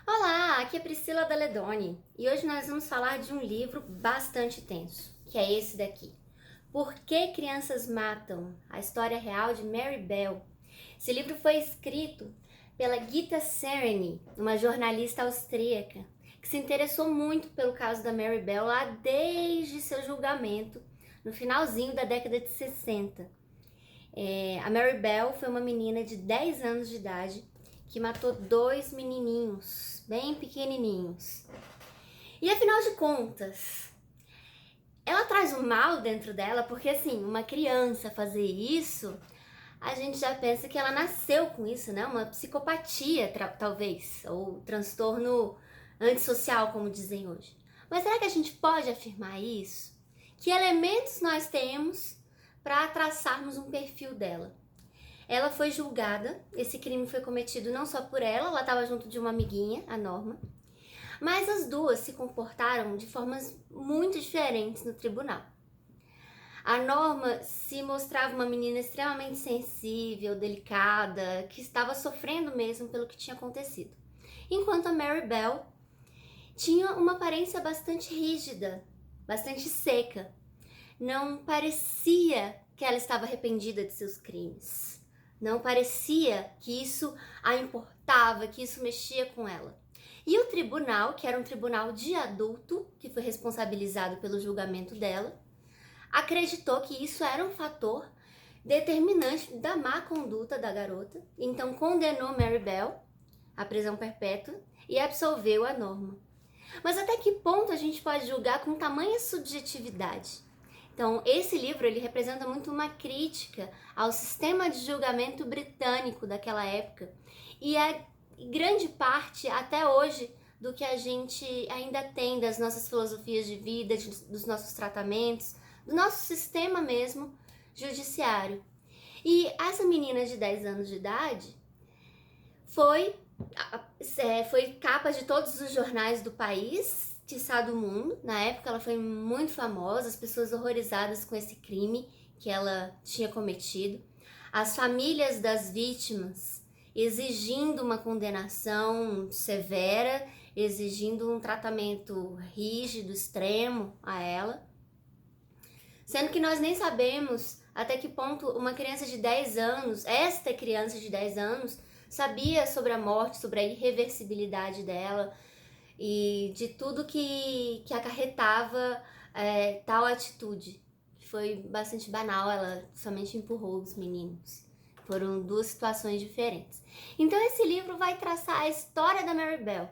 Olá, aqui é Priscila Daledoni e hoje nós vamos falar de um livro bastante tenso, que é esse daqui. Por que Crianças Matam? A História Real de Mary Bell. Esse livro foi escrito pela Gita Sereny, uma jornalista austríaca, que se interessou muito pelo caso da Mary Bell lá desde seu julgamento, no finalzinho da década de 60. A Mary Bell foi uma menina de 10 anos de idade que matou dois menininhos, bem pequenininhos. E afinal de contas, ela traz o mal dentro dela, porque assim, uma criança fazer isso, a gente já pensa que ela nasceu com isso, né? Uma psicopatia, talvez, ou transtorno antissocial, como dizem hoje. Mas será que a gente pode afirmar isso? Que elementos nós temos para traçarmos um perfil dela? Ela foi julgada, esse crime foi cometido não só por ela estava junto de uma amiguinha, a Norma, mas as duas se comportaram de formas muito diferentes no tribunal. A Norma se mostrava uma menina extremamente sensível, delicada, que estava sofrendo mesmo pelo que tinha acontecido. Enquanto a Mary Bell tinha uma aparência bastante rígida, bastante seca. Não parecia que ela estava arrependida de seus crimes. Não parecia que isso a importava, que isso mexia com ela. E o tribunal, que era um tribunal de adulto, que foi responsabilizado pelo julgamento dela, acreditou que isso era um fator determinante da má conduta da garota, então condenou Mary Bell à prisão perpétua e absolveu a Norma. Mas até que ponto a gente pode julgar com tamanha subjetividade? Então, esse livro ele representa muito uma crítica ao sistema de julgamento britânico daquela época e a grande parte, até hoje, do que a gente ainda tem das nossas filosofias de vida, dos nossos tratamentos, do nosso sistema mesmo judiciário. E essa menina de 10 anos de idade foi capa de todos os jornais do país, quiçá do mundo. Na época ela foi muito famosa, as pessoas horrorizadas com esse crime que ela tinha cometido. As famílias das vítimas exigindo uma condenação severa, exigindo um tratamento rígido, extremo a ela. Sendo que nós nem sabemos até que ponto uma criança de 10 anos, esta criança de 10 anos, sabia sobre a morte, sobre a irreversibilidade dela e de tudo que acarretava tal atitude. Foi bastante banal, ela somente empurrou os meninos. Foram duas situações diferentes. Então esse livro vai traçar a história da Mary Bell.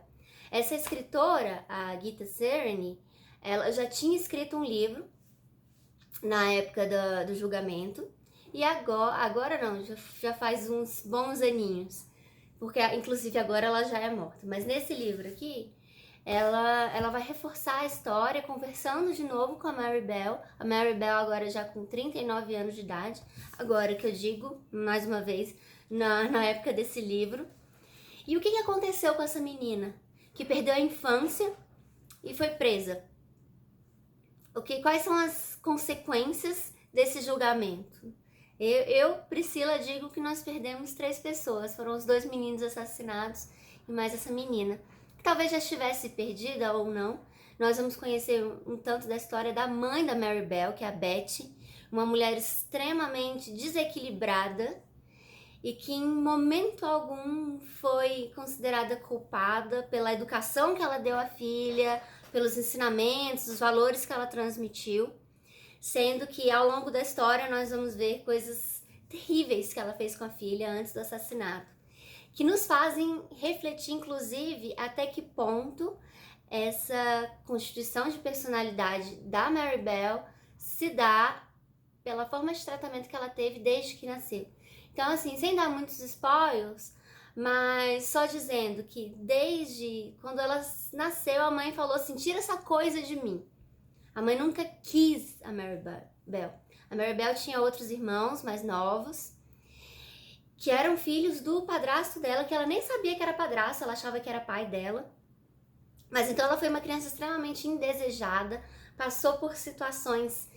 Essa escritora, a Gita Sereny, ela já tinha escrito um livro na época do julgamento, e agora não, já faz uns bons aninhos, porque inclusive agora ela já é morta. Mas nesse livro aqui, ela vai reforçar a história, conversando de novo com a Mary Bell. A Mary Bell agora já com 39 anos de idade, agora que eu digo, mais uma vez, na época desse livro. E o que aconteceu com essa menina? Que perdeu a infância e foi presa. Quais são as consequências desse julgamento? Priscila, digo que nós perdemos 3 pessoas. Foram os 2 meninos assassinados e mais essa menina, que talvez já estivesse perdida ou não. Nós vamos conhecer um tanto da história da mãe da Mary Bell, que é a Betty, uma mulher extremamente desequilibrada e que em momento algum foi considerada culpada pela educação que ela deu à filha, pelos ensinamentos, os valores que ela transmitiu, sendo que ao longo da história nós vamos ver coisas terríveis que ela fez com a filha antes do assassinato, que nos fazem refletir, inclusive, até que ponto essa constituição de personalidade da Mary Bell se dá pela forma de tratamento que ela teve desde que nasceu. Então, assim, sem dar muitos spoilers, mas só dizendo que desde quando ela nasceu, a mãe falou assim: tira essa coisa de mim. A mãe nunca quis a Mary Bell. A Mary Bell tinha outros irmãos mais novos, que eram filhos do padrasto dela, que ela nem sabia que era padrasto, ela achava que era pai dela. Mas então ela foi uma criança extremamente indesejada, passou por situações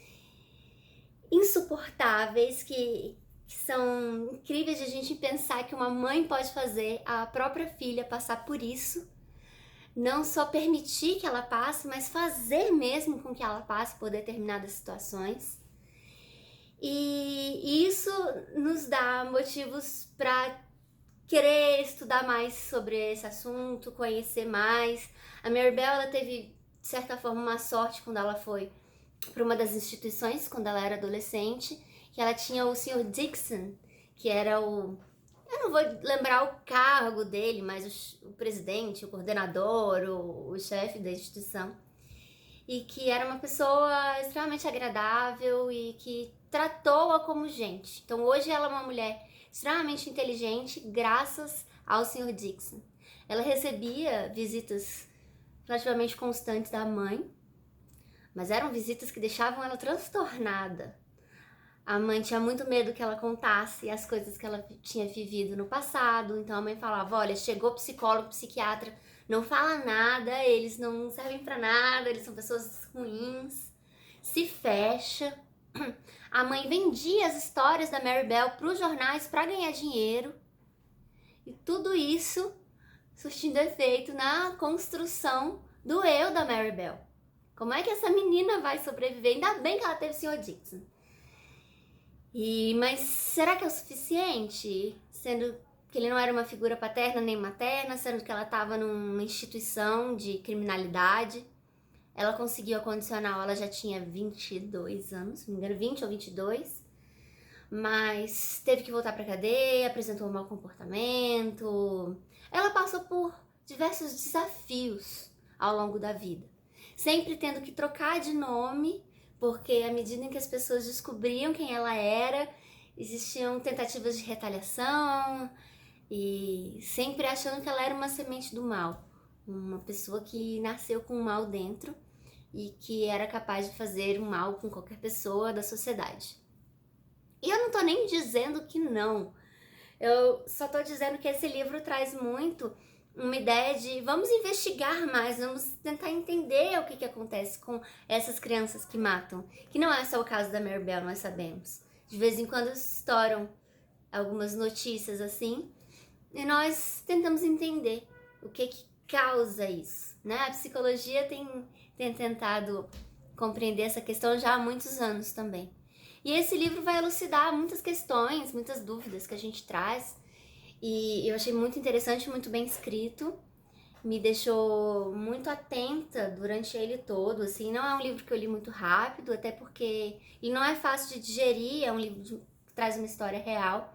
insuportáveis que são incríveis de a gente pensar que uma mãe pode fazer a própria filha passar por isso, não só permitir que ela passe, mas fazer mesmo com que ela passe por determinadas situações. E isso nos dá motivos para querer estudar mais sobre esse assunto, conhecer mais. A Maribel, ela teve, de certa forma, uma sorte quando ela foi para uma das instituições, quando ela era adolescente, que ela tinha o Sr. Dixon, que era o... Eu não vou lembrar o cargo dele, mas o presidente, o coordenador, o chefe da instituição. E que era uma pessoa extremamente agradável e que tratou-a como gente. Então hoje ela é uma mulher extremamente inteligente graças ao Sr. Dixon. Ela recebia visitas relativamente constantes da mãe, mas eram visitas que deixavam ela transtornada. A mãe tinha muito medo que ela contasse as coisas que ela tinha vivido no passado, então a mãe falava, olha, chegou psicólogo, psiquiatra, não fala nada, eles não servem pra nada, eles são pessoas ruins, se fecha. A mãe vendia as histórias da Maribel pros jornais para ganhar dinheiro, e tudo isso surtindo efeito na construção do eu da Maribel. Como é que essa menina vai sobreviver? Ainda bem que ela teve o Sr. Dixon. Mas será que é o suficiente? Sendo que ele não era uma figura paterna nem materna, sendo que ela estava numa instituição de criminalidade. Ela conseguiu a condicional, ela já tinha 22 anos, se não me engano, 20 ou 22. Mas teve que voltar pra cadeia, apresentou um mau comportamento. Ela passou por diversos desafios ao longo da vida. Sempre tendo que trocar de nome, porque à medida em que as pessoas descobriam quem ela era, existiam tentativas de retaliação e sempre achando que ela era uma semente do mal, uma pessoa que nasceu com o mal dentro e que era capaz de fazer o mal com qualquer pessoa da sociedade. E eu não tô nem dizendo que não, eu só tô dizendo que esse livro traz muito uma ideia de vamos investigar mais, vamos tentar entender o que acontece com essas crianças que matam. Que não é só o caso da Maribel, nós sabemos. De vez em quando estouram algumas notícias assim, e nós tentamos entender o que causa isso, né? A psicologia tem tentado compreender essa questão já há muitos anos também. E esse livro vai elucidar muitas questões, muitas dúvidas que a gente traz, e eu achei muito interessante, muito bem escrito, me deixou muito atenta durante ele todo, assim, não é um livro que eu li muito rápido, até porque ele não é fácil de digerir, é um livro que traz uma história real,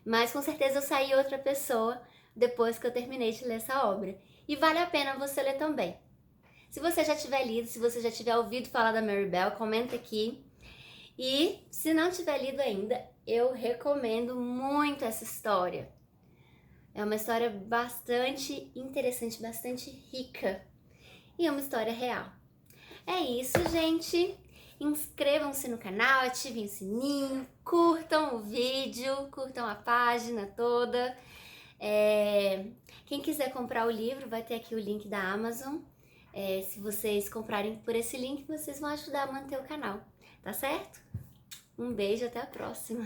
mas com certeza eu saí outra pessoa depois que eu terminei de ler essa obra, e vale a pena você ler também. Se você já tiver lido, se você já tiver ouvido falar da Maribel, comenta aqui, e se não tiver lido ainda, eu recomendo muito essa história. É uma história bastante interessante, bastante rica. E é uma história real. É isso, gente. Inscrevam-se no canal, ativem o sininho, curtam o vídeo, curtam a página toda. Quem quiser comprar o livro, vai ter aqui o link da Amazon. Se vocês comprarem por esse link, vocês vão ajudar a manter o canal. Tá certo? Um beijo, até a próxima.